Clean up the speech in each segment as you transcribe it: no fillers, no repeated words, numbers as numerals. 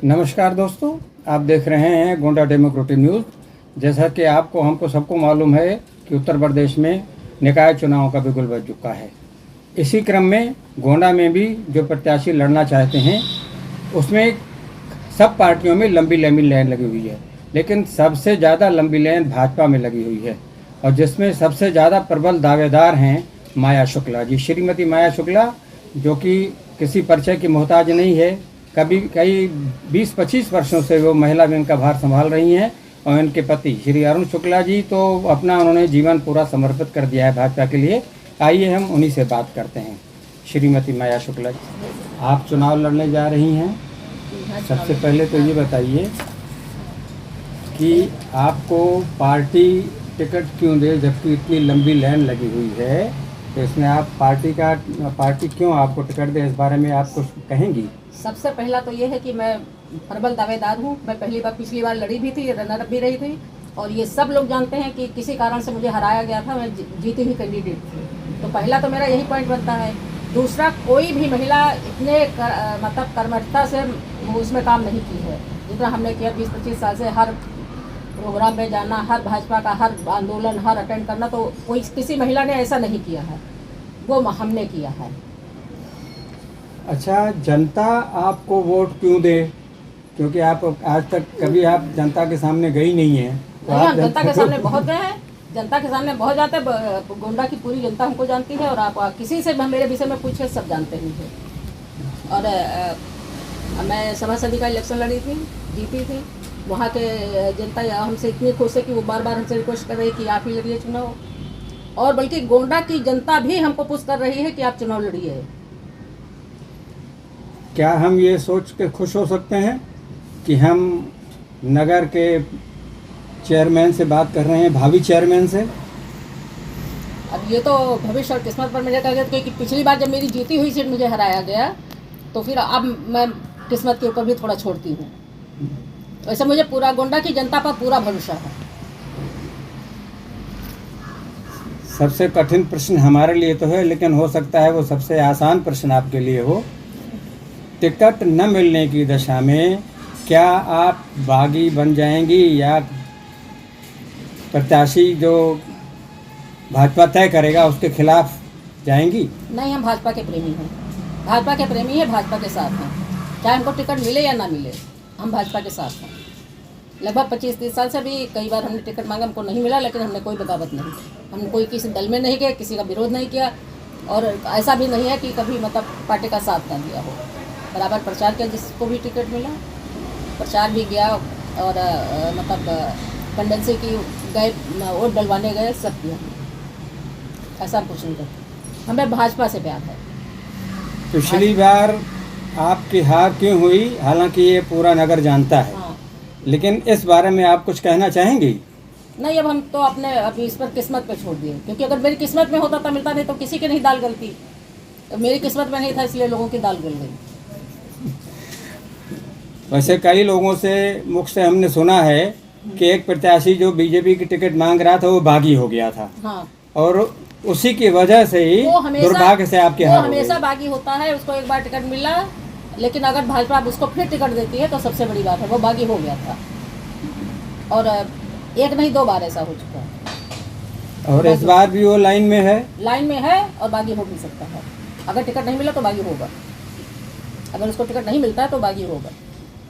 नमस्कार दोस्तों, आप देख रहे हैं गोंडा डेमोक्रेटिक न्यूज़। जैसा कि हमको सबको मालूम है कि उत्तर प्रदेश में निकाय चुनाव का बिगुल बज चुका है। इसी क्रम में गोंडा में भी जो प्रत्याशी लड़ना चाहते हैं उसमें सब पार्टियों में लंबी लंबी लाइन लगी हुई है, लेकिन सबसे ज़्यादा लंबी लाइन भाजपा में लगी हुई है और जिसमें सबसे ज़्यादा प्रबल दावेदार हैं माया शुक्ला जी। श्रीमती माया शुक्ला जो कि किसी परिचय की मोहताज नहीं है, कई 20-25 वर्षों से वो महिला विंग का भार संभाल रही हैं और इनके पति श्री अरुण शुक्ला जी तो उन्होंने जीवन पूरा समर्पित कर दिया है भाजपा के लिए। आइए हम उन्हीं से बात करते हैं। श्रीमती माया शुक्ला जी, आप चुनाव लड़ने जा रही हैं। सबसे पहले तो ये बताइए कि आपको पार्टी टिकट क्यों दे, जबकि इतनी लंबी लाइन लगी हुई है, तो इसमें आप पार्टी क्यों आपको टिकट दे, इस बारे में आप कुछ कहेंगी? सबसे पहला तो ये है कि मैं प्रबल दावेदार हूँ। मैं पिछली बार लड़ी भी थी, रनर अप भी रही थी और ये सब लोग जानते हैं कि किसी कारण से मुझे हराया गया था। मैं जीती हुई कैंडिडेट थी। तो पहला तो मेरा यही पॉइंट बनता है। दूसरा, कोई भी महिला इतने कर्मठता से उसमें काम नहीं की है जितना हमने किया 20-25 साल से। हर प्रोग्राम में जाना, हर भाजपा का हर आंदोलन हर अटेंड करना, तो किसी महिला ने ऐसा नहीं किया है, वो हमने किया है। अच्छा, जनता आपको वोट क्यों दे? क्योंकि आप आज तक कभी आप जनता के सामने गई नहीं है। तो आप जनता के सामने बहुत गए हैं, जनता के सामने बहुत जाते हैं। गोंडा की पूरी जनता हमको जानती है और आप किसी से मेरे विषय में पूछे सब जानते ही हैं। और मैं सभासदी का इलेक्शन लड़ी थी, जीती थी। वहाँ के जनता हमसे इतनी खुश है कि वो बार बार हमसे रिक्वेस्ट कर रही है कि आप ही लड़िए चुनाव, और बल्कि गोंडा की जनता भी हमको पुश कर रही है कि आप चुनाव लड़िए। क्या हम ये सोच के खुश हो सकते हैं कि हम नगर के चेयरमैन से बात कर रहे हैं, भावी चेयरमैन से? अब ये तो भविष्य और किस्मत पर मुझे कह गया, क्योंकि पिछली बार जब मेरी जीती हुई सीट मुझे हराया गया, तो फिर अब मैं किस्मत के ऊपर भी थोड़ा छोड़ती हूँ। वैसे मुझे पूरा गोंडा की जनता पर पूरा भरोसा है। सबसे कठिन प्रश्न हमारे लिए तो है, लेकिन हो सकता है वो सबसे आसान प्रश्न आपके लिए हो। टिकट न मिलने की दशा में क्या आप बागी बन जाएंगी या प्रत्याशी जो भाजपा तय करेगा उसके खिलाफ जाएंगी? नहीं, हम भाजपा के प्रेमी हैं, भाजपा के प्रेमी हैं, भाजपा के साथ हैं। चाहे हमको टिकट मिले या ना मिले, हम भाजपा के साथ हैं। लगभग 25-30 साल से भी कई बार हमने टिकट मांगा, हमको नहीं मिला, लेकिन हमने कोई बगावत नहीं की। हमने कोई किसी दल में नहीं किया, किसी का विरोध नहीं किया, और ऐसा भी नहीं है कि कभी पार्टी का साथ ना दिया हो। बराबर प्रचार किया, जिसको भी टिकट मिला प्रचार भी किया, और कंडेंसी की गए, वोट डलवाने गए, सब किया। ऐसा कुछ नहीं करते, हमें भाजपा से प्यार है। पिछली बार आपकी हार क्यों हुई, हालांकि ये पूरा नगर जानता है। हाँ। लेकिन इस बारे में आप कुछ कहना चाहेंगी? नहीं, अब हम तो अभी इस पर किस्मत पे छोड़ दिए, क्योंकि अगर मेरी किस्मत में होता तो मिलता, नहीं तो किसी की नहीं दाल गलती। तो मेरी किस्मत में नहीं था, इसलिए लोगों की दाल गल गई। वैसे कई लोगों से मुख से हमने सुना है कि एक प्रत्याशी जो बीजेपी की टिकट मांग रहा था वो बागी हो गया था। हाँ। और उसी की वजह से ही दुर्भाग्य से आपके हार हो गई। हमेशा बागी होता है, उसको एक बार टिकट मिला, लेकिन अगर भाजपा उसको फिर टिकट देती है तो सबसे बड़ी बात है, वो बागी हो गया था। और एक नहीं 2 बार ऐसा हो चुका है। और इस बार भी वो लाइन में है और बागी हो भी सकता है। अगर टिकट नहीं मिला तो बागी होगा, अगर उसको टिकट नहीं मिलता है तो बागी होगा।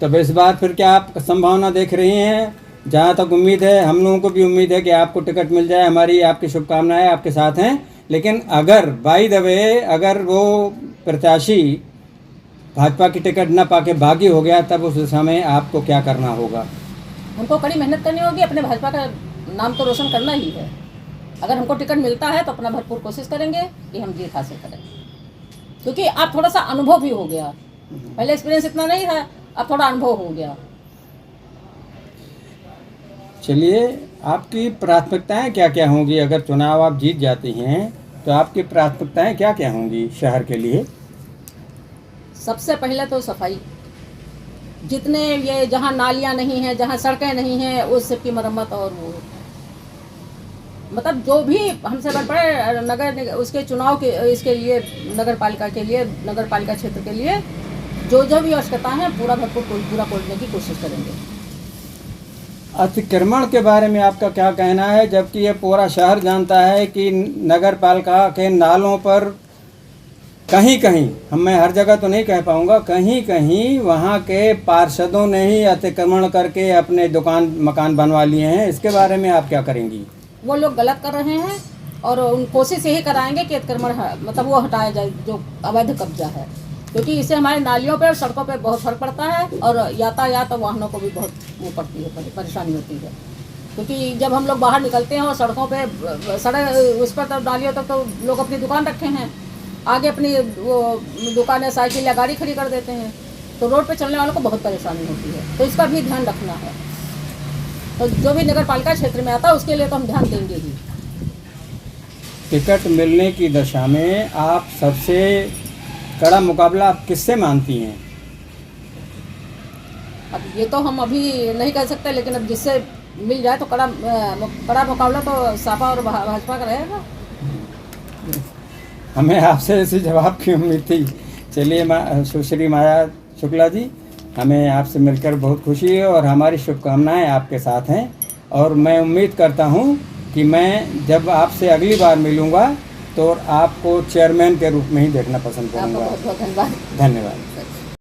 तब इस बार फिर क्या आप संभावना देख रही हैं? जहाँ तक उम्मीद है, हम लोगों को भी उम्मीद है कि आपको टिकट मिल जाए। हमारी आपकी शुभकामनाएं आपके साथ हैं। लेकिन अगर बाय द वे अगर वो प्रत्याशी भाजपा की टिकट न पाके बागी हो गया, तब उस समय आपको क्या करना होगा? हमको कड़ी मेहनत करनी होगी, अपने भाजपा का नाम तो रोशन करना ही है। अगर हमको टिकट मिलता है तो अपना भरपूर कोशिश करेंगे कि हम जीत हासिल करें, क्योंकि अब थोड़ा सा अनुभव भी हो गया। पहले एक्सपीरियंस इतना नहीं था, अब थोड़ा अनुभव हो गया। चलिए, आपकी प्राथमिकताएं क्या क्या होंगी अगर चुनाव आप जीत जाती हैं? तो आपकी प्राथमिकताएं क्या क्या होंगी शहर के लिए? सबसे पहले तो सफाई, जितने ये जहाँ नालियाँ नहीं हैं, जहाँ सड़कें नहीं हैं, उस सब की मरम्मत। और वो जो भी हमसे बड़े नगर उसके चुनाव के इसके लिए नगर पालिका क्षेत्र के लिए जो जो भी आवश्यकता है पूरा भरपूर पूरा करने की कोशिश करेंगे। अतिक्रमण के बारे में आपका क्या कहना है, जबकि ये पूरा शहर जानता है कि नगर पालिका के नालों पर कहीं कहीं, मैं हर जगह तो नहीं कह पाऊंगा, कहीं कहीं वहाँ के पार्षदों ने ही अतिक्रमण करके अपने दुकान मकान बनवा लिए हैं। इसके बारे में आप क्या करेंगी? वो लोग गलत कर रहे हैं और उन कोशिश यही कराएंगे कि अतिक्रमण मतलब वो हटाया जाए जो अवैध कब्जा है, क्योंकि इससे हमारे नालियों पे और सड़कों पे बहुत फर्क पड़ता है और यातायात और वाहनों को भी बहुत वो पड़ती है, परेशानी होती है। क्योंकि जब हम लोग बाहर निकलते हैं और सड़कों पे सड़क उस पर तो नालियों तक तो लोग अपनी दुकान रखे हैं, आगे अपनी वो दुकानें साइकिल या गाड़ी खड़ी कर देते हैं, तो रोड पे चलने वालों को बहुत परेशानी होती है। तो इसका भी ध्यान रखना है। तो जो भी नगर पालिका क्षेत्र में आता है उसके लिए तो हम ध्यान देंगे ही। टिकट मिलने की दशा में आप सबसे कड़ा मुकाबला आप किससे मानती हैं? अब ये तो हम अभी नहीं कह सकते, लेकिन अब जिससे मिल जाए तो कड़ा मुकाबला तो सपा और भाजपा का रहेगा। हमें आपसे ऐसे जवाब की उम्मीद थी। चलिए सुश्री माया शुक्ला जी, हमें आपसे मिलकर बहुत खुशी है और हमारी शुभकामनाएं आपके साथ हैं। और मैं उम्मीद करता हूं कि मैं जब आपसे अगली बार मिलूंगा तो आपको चेयरमैन के रूप में ही देखना पसंद करूंगा। आपका बहुत बहुत धन्यवाद। धन्यवाद।